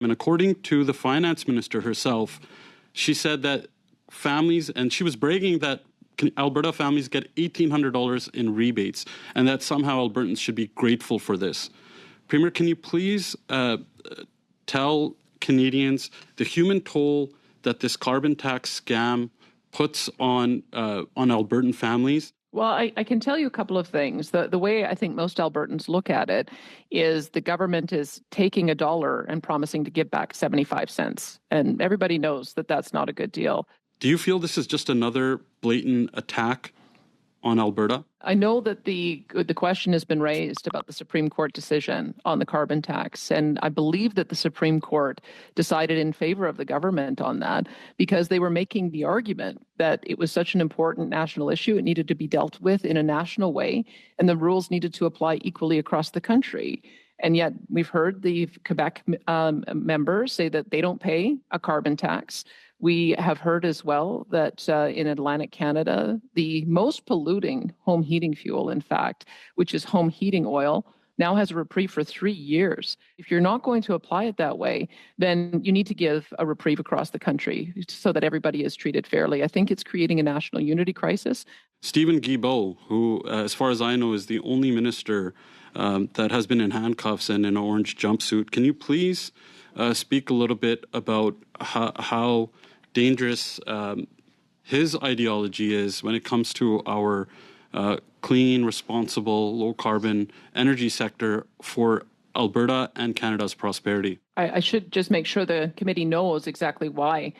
And according to the finance minister herself, she said that families, and she was bragging that Alberta families get $1,800 in rebates, and that somehow Albertans should be grateful for this. Premier, can you please tell Canadians the human toll that this carbon tax scam puts on Albertan families? Well, I can tell you a couple of things. The way I think most Albertans look at it is the government is taking $1 and promising to give back 75 cents. And everybody knows that that's not a good deal. Do you feel this is just another blatant attack on Alberta? I know that the question has been raised about the Supreme Court decision on the carbon tax, and I believe that the Supreme Court decided in favor of the government on that because they were making the argument that it was such an important national issue, it needed to be dealt with in a national way, and the rules needed to apply equally across the country. And yet we've heard the Quebec members say that they don't pay a carbon tax. We have heard as well that in Atlantic Canada, the most polluting home heating fuel, in fact, which is home heating oil, now has a reprieve for 3 years. If you're not going to apply it that way, then you need to give a reprieve across the country so that everybody is treated fairly. I think it's creating a national unity crisis. Stephen Guilbeault, who, as far as I know, is the only minister that has been in handcuffs and in an orange jumpsuit. Can you please speak a little bit about how dangerous his ideology is when it comes to our clean, responsible, low-carbon energy sector for Alberta and Canada's prosperity? I should just make sure the committee knows exactly why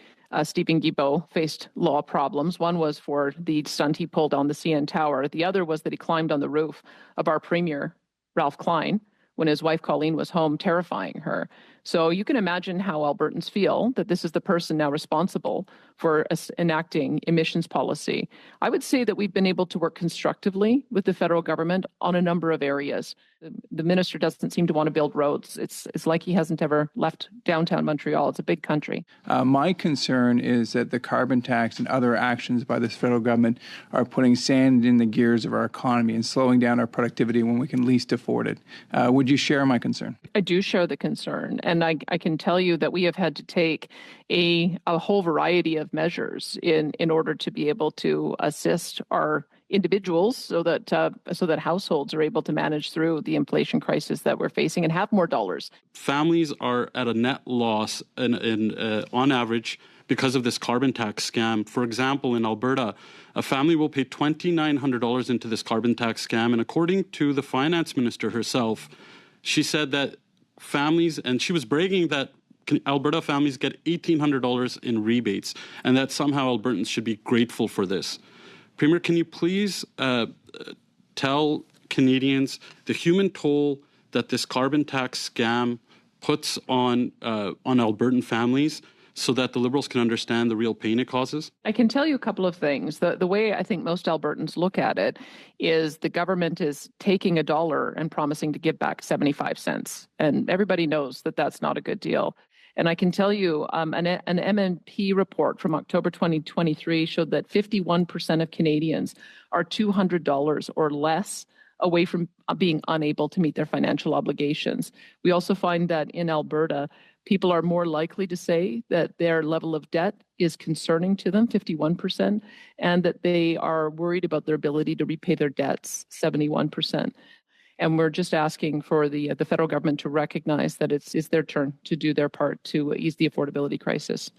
Stephen Guilbeault faced law problems. One was for the stunt he pulled on the CN Tower. The other was that he climbed on the roof of our Premier, Ralph Klein, when his wife Colleen was home, terrifying her. So you can imagine how Albertans feel that this is the person now responsible for enacting emissions policy. I would say that we've been able to work constructively with the federal government on a number of areas. The minister doesn't seem to want to build roads. It's like he hasn't ever left downtown Montreal. It's a big country. My concern is that the carbon tax and other actions by this federal government are putting sand in the gears of our economy and slowing down our productivity when we can least afford it. Would you share my concern? I do share the concern. And I can tell you that we have had to take a whole variety of measures in order to be able to assist our individuals so that households are able to manage through the inflation crisis that we're facing and have more dollars. Families are at a net loss on average because of this carbon tax scam. For example, in Alberta, a family will pay $2,900 into this carbon tax scam. And according to the finance minister herself, she said that families, and she was bragging that Alberta families get $1,800 in rebates, and that somehow Albertans should be grateful for this. Premier, can you please tell Canadians the human toll that this carbon tax scam puts on Albertan families so that the Liberals can understand the real pain it causes? I can tell you a couple of things. The way I think most Albertans look at it is the government is taking $1 and promising to give back 75 cents. And everybody knows that that's not a good deal. And I can tell you an MNP report from October 2023 showed that 51% of Canadians are $200 or less away from being unable to meet their financial obligations. We also find that in Alberta, people are more likely to say that their level of debt is concerning to them, 51%, and that they are worried about their ability to repay their debts, 71%. And we're just asking for the federal government to recognize that it's their turn to do their part to ease the affordability crisis.